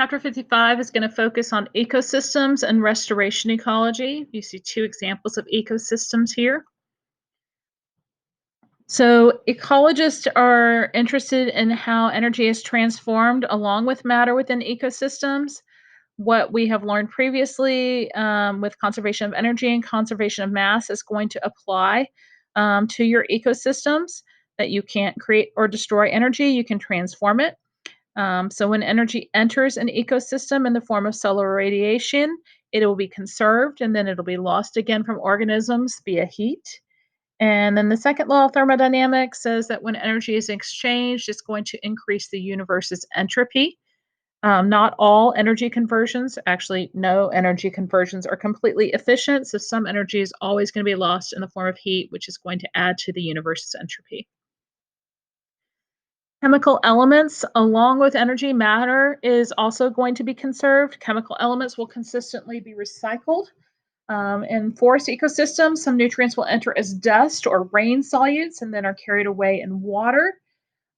Chapter 55 is going to focus on ecosystems and restoration ecology. You see two examples of ecosystems here. So, ecologists are interested in how energy is transformed along with matter within ecosystems. What we have learned previously with conservation of energy and conservation of mass is going to apply to your ecosystems, that you can't create or destroy energy, you can transform it. So when energy enters an ecosystem in the form of solar radiation, it will be conserved and then it'll be lost again from organisms via heat. And then the second law of thermodynamics says that when energy is exchanged, it's going to increase the universe's entropy. Not all energy conversions, actually, no energy conversions are completely efficient. So some energy is always going to be lost in the form of heat, which is going to add to the universe's entropy. Chemical elements, along with energy, matter is also going to be conserved. Chemical elements will consistently be recycled. In forest ecosystems, some nutrients will enter as dust or rain solutes and then are carried away in water.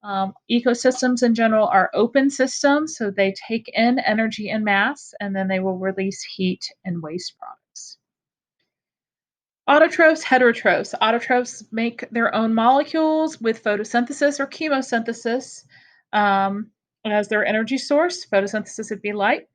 Ecosystems in general are open systems, so they take in energy and mass, and then they will release heat and waste products. Autotrophs, heterotrophs. Autotrophs make their own molecules with photosynthesis or chemosynthesis as their energy source. Photosynthesis would be light.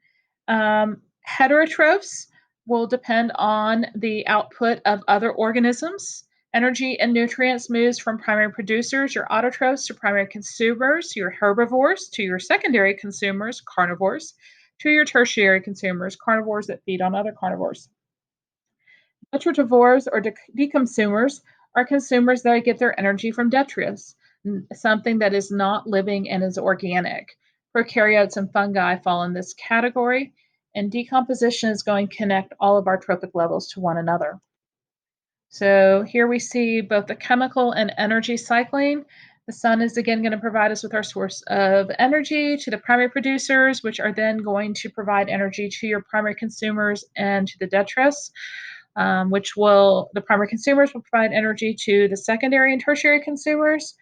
Heterotrophs will depend on the output of other organisms. Energy and nutrients moves from primary producers, your autotrophs, to primary consumers, your herbivores, to your secondary consumers, carnivores, to your tertiary consumers, carnivores that feed on other carnivores. Detritivores or deconsumers are consumers that get their energy from detritus, something that is not living and is organic. Prokaryotes and fungi fall in this category, and decomposition is going to connect all of our trophic levels to one another. So here we see both the chemical and energy cycling. The sun is again going to provide us with our source of energy to the primary producers, which are then going to provide energy to your primary consumers and to the detritus. The primary consumers will provide energy to the secondary and tertiary consumers.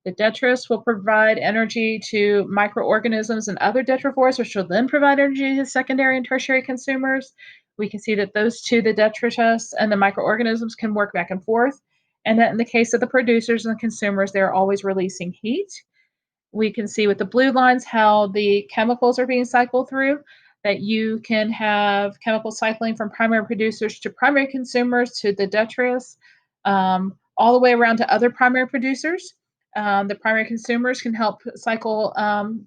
The detritus will provide energy to microorganisms and other detrivores, which will then provide energy to secondary and tertiary consumers. We can see that those two, the detritus and the microorganisms, can work back and forth. And that in the case of the producers and the consumers, they're always releasing heat. We can see with the blue lines how the chemicals are being cycled through, that you can have chemical cycling from primary producers to primary consumers to the detritus, all the way around to other primary producers. The primary consumers can help cycle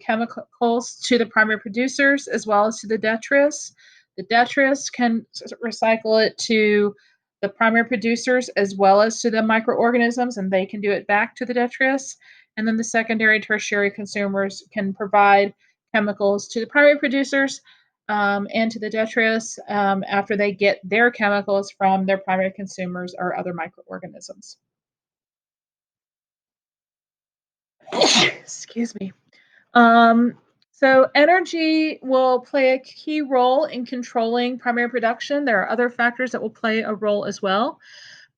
chemicals to the primary producers as well as to the detritus. The detritus can recycle it to the primary producers as well as to the microorganisms, and they can do it back to the detritus. And then the secondary, tertiary consumers can provide chemicals to the primary producers and to the detritus after they get their chemicals from their primary consumers or other microorganisms. Excuse me. So energy will play a key role in controlling primary production. There are other factors that will play a role as well.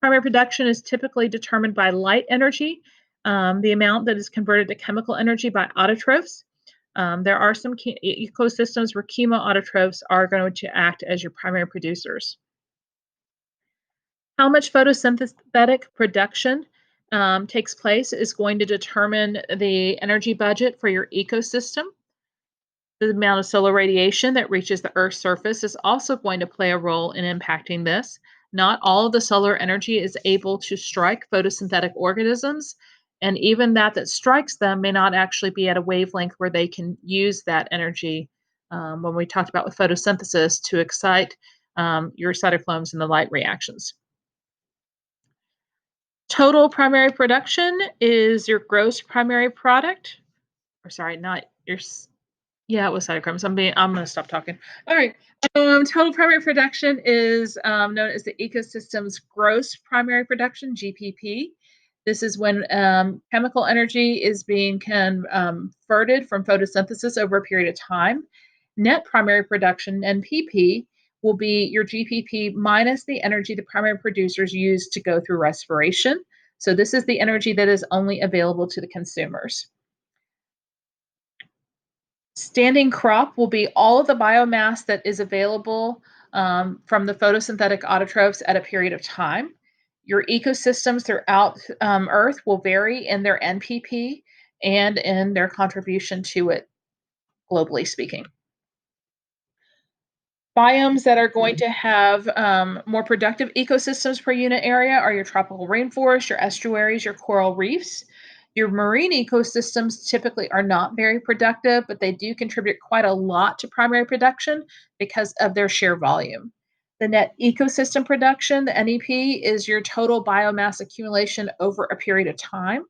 Primary production is typically determined by light energy, the amount that is converted to chemical energy by autotrophs. There are some ecosystems where chemoautotrophs are going to act as your primary producers. How much photosynthetic production takes place is going to determine the energy budget for your ecosystem. The amount of solar radiation that reaches the Earth's surface is also going to play a role in impacting this. Not all of the solar energy is able to strike photosynthetic organisms, and even that strikes them may not actually be at a wavelength where they can use that energy when we talked about with photosynthesis to excite your cytoplasms and the light reactions. Total primary production is your gross primary product, or sorry, not your. Yeah, it was cytochromes. I'm going to stop talking. All right. Total primary production is known as the ecosystem's gross primary production, GPP. This is when chemical energy is being converted from photosynthesis over a period of time. Net primary production, NPP, will be your GPP minus the energy the primary producers use to go through respiration. So this is the energy that is only available to the consumers. Standing crop will be all of the biomass that is available from the photosynthetic autotrophs at a period of time. Your ecosystems throughout Earth will vary in their NPP and in their contribution to it, globally speaking. Biomes that are going to have more productive ecosystems per unit area are your tropical rainforest, your estuaries, your coral reefs. Your marine ecosystems typically are not very productive, but they do contribute quite a lot to primary production because of their sheer volume. The net ecosystem production, the NEP, is your total biomass accumulation over a period of time.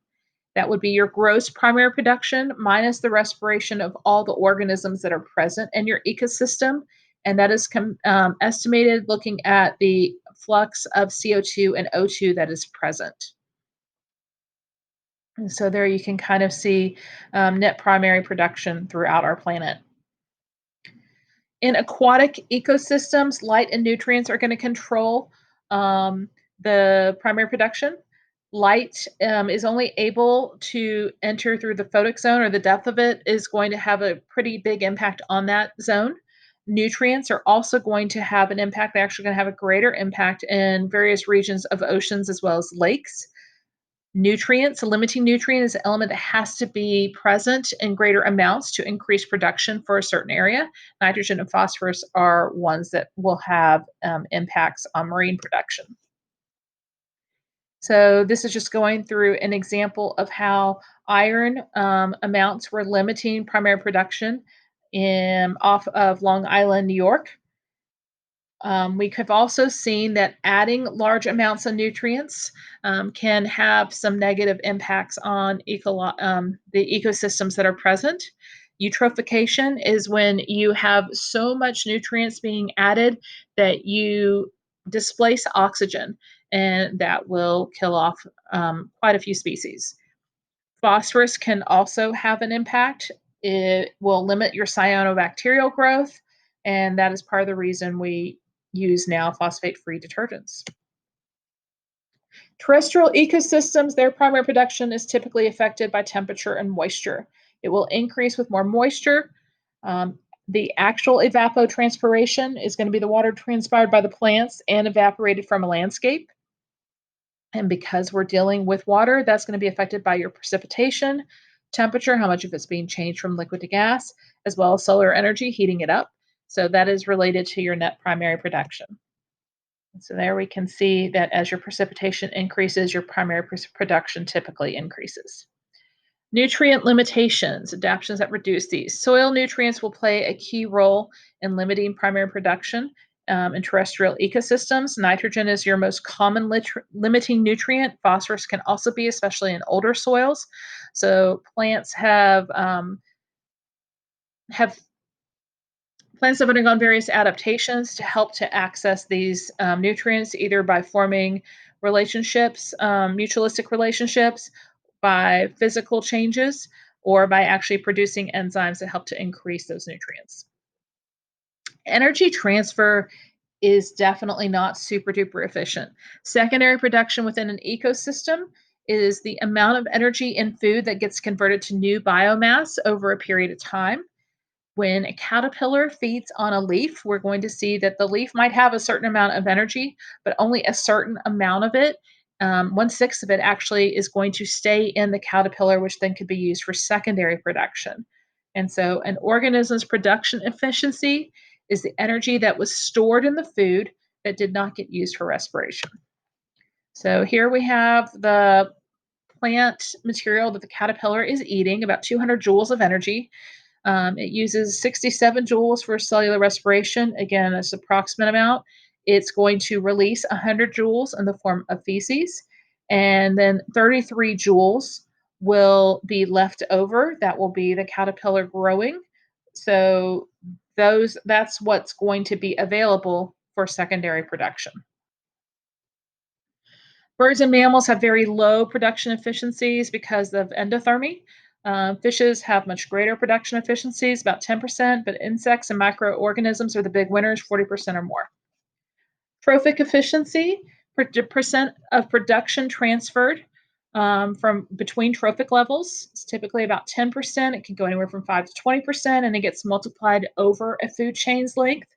That would be your gross primary production minus the respiration of all the organisms that are present in your ecosystem. And that is estimated looking at the flux of CO2 and O2 that is present. And so there you can kind of see net primary production throughout our planet. In aquatic ecosystems, light and nutrients are going to control the primary production. Light is only able to enter through the photic zone, or the depth of it is going to have a pretty big impact on that zone. Nutrients are also going to have an impact. They're actually going to have a greater impact in various regions of oceans as well as lakes. Nutrients, a limiting nutrient is an element that has to be present in greater amounts to increase production for a certain area. Nitrogen and phosphorus are ones that will have impacts on marine production. So this is just going through an example of how iron amounts were limiting primary production off of Long Island, New York. We have also seen that adding large amounts of nutrients can have some negative impacts on the ecosystems that are present. Eutrophication is when you have so much nutrients being added that you displace oxygen, and that will kill off quite a few species. Phosphorus can also have an impact. It will limit your cyanobacterial growth, and that is part of the reason we use now phosphate-free detergents. Terrestrial ecosystems, their primary production is typically affected by temperature and moisture. It will increase with more moisture. The actual evapotranspiration is going to be the water transpired by the plants and evaporated from a landscape. And because we're dealing with water, that's going to be affected by your precipitation, temperature, how much of it's being changed from liquid to gas, as well as solar energy heating it up. So that is related to your net primary production. So there we can see that as your precipitation increases, your primary production typically increases. Nutrient limitations, adaptations that reduce these. Soil nutrients will play a key role in limiting primary production in terrestrial ecosystems. Nitrogen is your most common limiting nutrient. Phosphorus can also be, especially in older soils. So plants have undergone various adaptations to help to access these nutrients, either by forming relationships, mutualistic relationships, by physical changes, or by actually producing enzymes that help to increase those nutrients. Energy transfer is definitely not super duper efficient. Secondary production within an ecosystem is the amount of energy in food that gets converted to new biomass over a period of time. When a caterpillar feeds on a leaf, we're going to see that the leaf might have a certain amount of energy, but only a certain amount of it, 1/6 of it actually is going to stay in the caterpillar, which then could be used for secondary production. And so an organism's production efficiency is the energy that was stored in the food that did not get used for respiration. So here we have the plant material that the caterpillar is eating, about 200 joules of energy. It uses 67 joules for cellular respiration. Again, it's an approximate amount. It's going to release 100 joules in the form of feces, and then 33 joules will be left over. That will be the caterpillar growing. So that's what's going to be available for secondary production. Birds and mammals have very low production efficiencies because of endothermy. Fishes have much greater production efficiencies, about 10%, but insects and microorganisms are the big winners, 40% or more. Trophic efficiency, percent of production transferred. from between trophic levels. It's typically about 10%. It can go anywhere from 5 to 20%, and it gets multiplied over a food chain's length.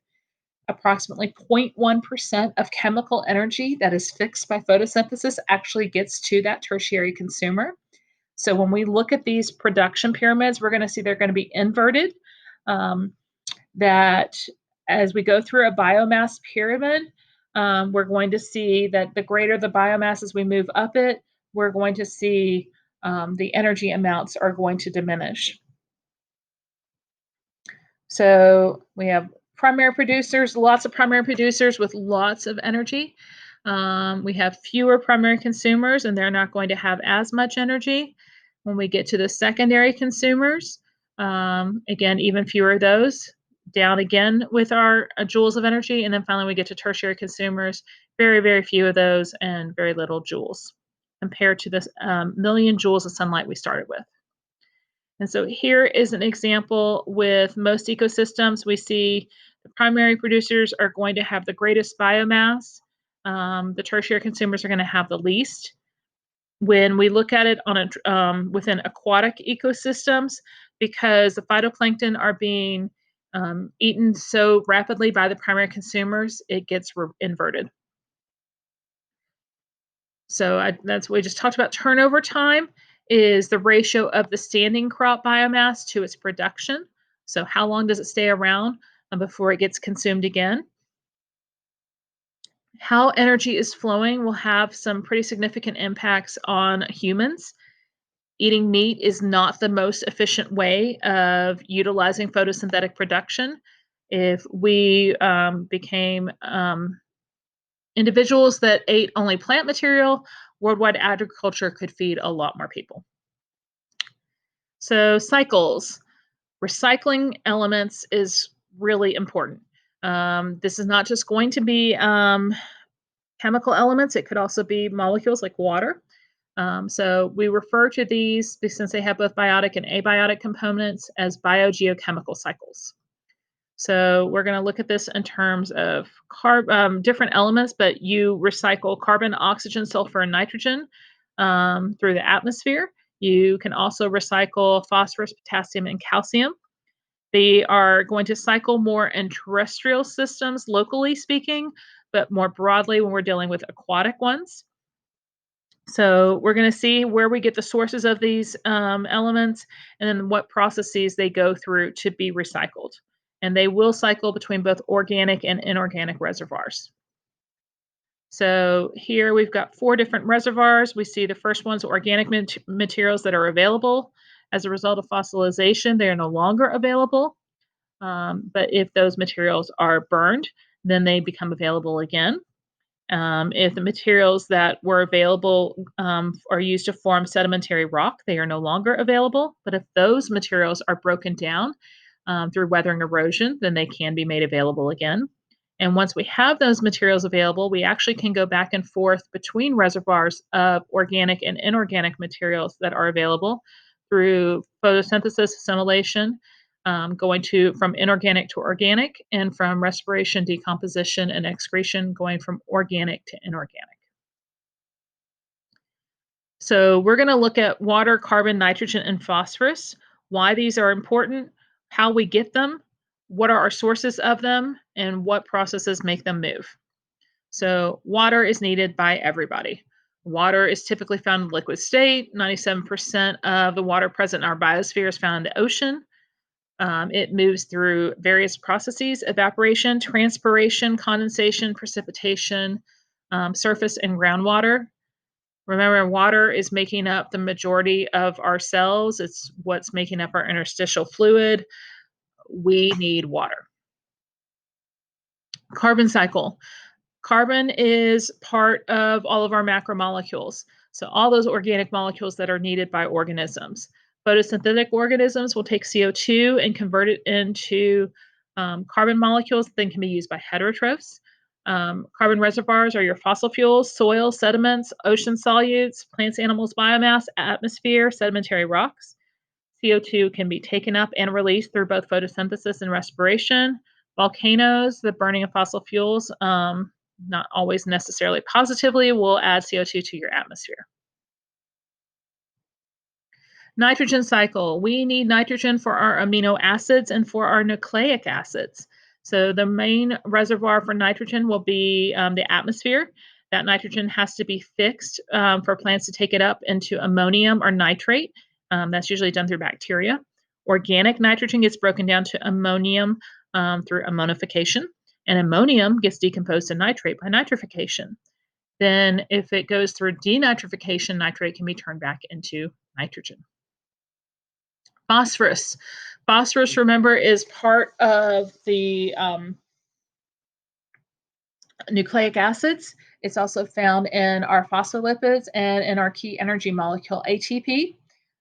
Approximately 0.1% of chemical energy that is fixed by photosynthesis actually gets to that tertiary consumer. So when we look at these production pyramids, we're going to see they're going to be inverted. Um, that as we go through a biomass pyramid, we're going to see that the greater the biomass as we move up it, we're going to see the energy amounts are going to diminish. So we have primary producers, lots of primary producers with lots of energy. We have fewer primary consumers, and they're not going to have as much energy. When we get to the secondary consumers, again, even fewer of those. Down again with our joules of energy. And then finally, we get to tertiary consumers, very, very few of those, and very little joules compared to this million joules of sunlight we started with. And so here is an example with most ecosystems. We see the primary producers are going to have the greatest biomass. The tertiary consumers are going to have the least. When we look at it on within aquatic ecosystems, because the phytoplankton are being eaten so rapidly by the primary consumers, it gets inverted. So that's what we just talked about. Turnover time is the ratio of the standing crop biomass to its production. So how long does it stay around before it gets consumed again? How energy is flowing will have some pretty significant impacts on humans. Eating meat is not the most efficient way of utilizing photosynthetic production. If we became individuals that ate only plant material, worldwide agriculture could feed a lot more people. So, cycles. Recycling elements is really important. This is not just going to be chemical elements, it could also be molecules like water. So, we refer to these, since they have both biotic and abiotic components, as biogeochemical cycles. So we're going to look at this in terms of different elements, but you recycle carbon, oxygen, sulfur, and nitrogen through the atmosphere. You can also recycle phosphorus, potassium, and calcium. They are going to cycle more in terrestrial systems, locally speaking, but more broadly when we're dealing with aquatic ones. So we're going to see where we get the sources of these elements and then what processes they go through to be recycled. And they will cycle between both organic and inorganic reservoirs. So here we've got 4 different reservoirs. We see the first one's organic materials that are available. As a result of fossilization, they are no longer available. But if those materials are burned, then they become available again. If the materials that were available are used to form sedimentary rock, they are no longer available. But if those materials are broken down through weathering erosion, then they can be made available again. And once we have those materials available, we actually can go back and forth between reservoirs of organic and inorganic materials that are available through photosynthesis, assimilation, going from inorganic to organic, and from respiration, decomposition, and excretion, going from organic to inorganic. So we're going to look at water, carbon, nitrogen, and phosphorus, why these are important, how we get them, what are our sources of them, and what processes make them move. So water is needed by everybody. Water is typically found in liquid state. 97% of the water present in our biosphere is found in the ocean. It moves through various processes: evaporation, transpiration, condensation, precipitation, surface and groundwater. Remember, water is making up the majority of our cells. It's what's making up our interstitial fluid. We need water. Carbon cycle. Carbon is part of all of our macromolecules. So all those organic molecules that are needed by organisms. Photosynthetic organisms will take CO2 and convert it into carbon molecules that then can be used by heterotrophs. Carbon reservoirs are your fossil fuels, soil, sediments, ocean solutes, plants, animals, biomass, atmosphere, sedimentary rocks. CO2 can be taken up and released through both photosynthesis and respiration. Volcanoes, the burning of fossil fuels, not always necessarily positively, will add CO2 to your atmosphere. Nitrogen cycle. We need nitrogen for our amino acids and for our nucleic acids. So the main reservoir for nitrogen will be the atmosphere. That nitrogen has to be fixed for plants to take it up into ammonium or nitrate. That's usually done through bacteria. Organic nitrogen gets broken down to ammonium through ammonification, and ammonium gets decomposed to nitrate by nitrification. Then, if it goes through denitrification, nitrate can be turned back into nitrogen. Phosphorus. Phosphorus, remember, is part of the nucleic acids. It's also found in our phospholipids and in our key energy molecule, ATP.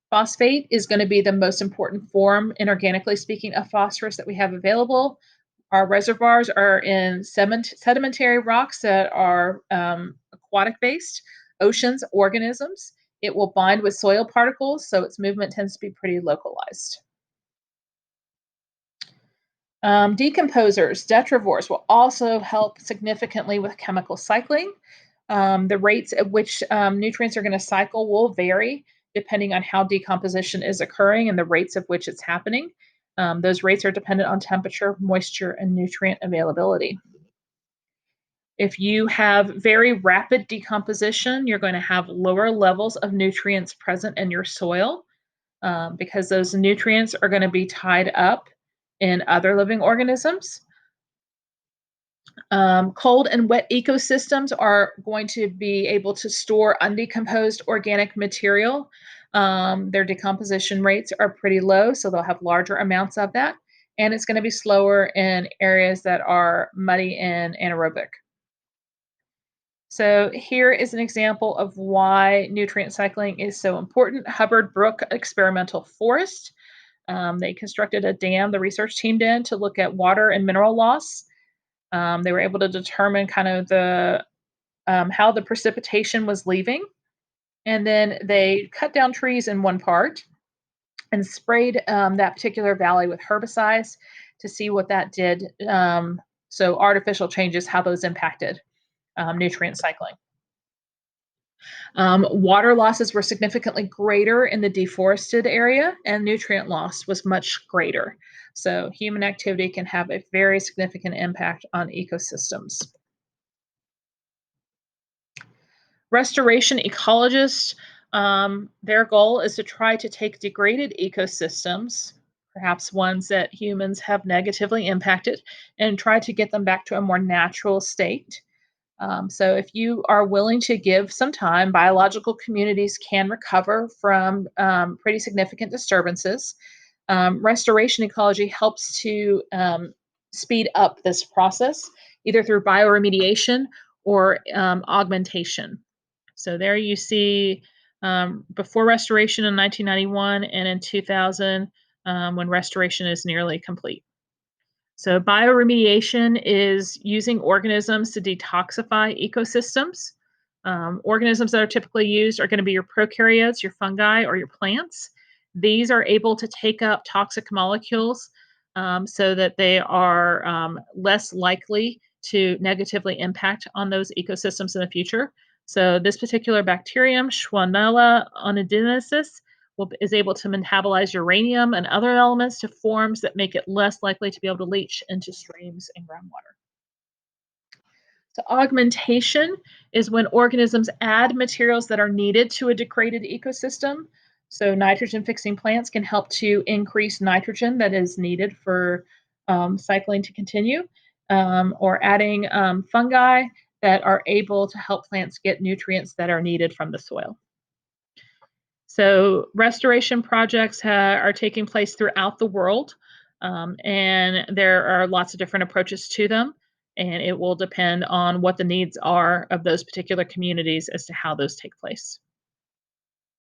Phosphate is going to be the most important form, inorganically speaking, of phosphorus that we have available. Our reservoirs are in sedimentary rocks that are aquatic based, oceans, organisms. It will bind with soil particles, so its movement tends to be pretty localized. Decomposers, detrivores, will also help significantly with chemical cycling. The rates at which nutrients are going to cycle will vary depending on how decomposition is occurring and the rates of which it's happening. Those rates are dependent on temperature, moisture, and nutrient availability. If you have very rapid decomposition, you're going to have lower levels of nutrients present in your soil because those nutrients are going to be tied up in other living organisms. Cold and wet ecosystems are going to be able to store undecomposed organic material. Their decomposition rates are pretty low, so they'll have larger amounts of that. And it's going to be slower in areas that are muddy and anaerobic. So here is an example of why nutrient cycling is so important. Hubbard Brook Experimental Forest. They constructed a dam, the research team did, to look at water and mineral loss. They were able to determine kind of the how the precipitation was leaving, and then they cut down trees in one part and sprayed that particular valley with herbicides to see what that did. So artificial changes, how those impacted nutrient cycling. Water losses were significantly greater in the deforested area, and nutrient loss was much greater. So human activity can have a very significant impact on ecosystems. Restoration ecologists, their goal is to try to take degraded ecosystems, perhaps ones that humans have negatively impacted, and try to get them back to a more natural state. So, if you are willing to give some time, biological communities can recover from pretty significant disturbances. Restoration ecology helps to speed up this process, either through bioremediation or augmentation. So there you see before restoration in 1991 and in 2000 when restoration is nearly complete. So bioremediation is using organisms to detoxify ecosystems. Organisms that are typically used are going to be your prokaryotes, your fungi, or your plants. These are able to take up toxic molecules so that they are less likely to negatively impact on those ecosystems in the future. So this particular bacterium, Schwannella oneidensis, is able to metabolize uranium and other elements to forms that make it less likely to be able to leach into streams and groundwater. So augmentation is when organisms add materials that are needed to a degraded ecosystem. So nitrogen fixing plants can help to increase nitrogen that is needed for cycling to continue, or adding fungi that are able to help plants get nutrients that are needed from the soil. So restoration projects are taking place throughout the world, and there are lots of different approaches to them, and it will depend on what the needs are of those particular communities as to how those take place.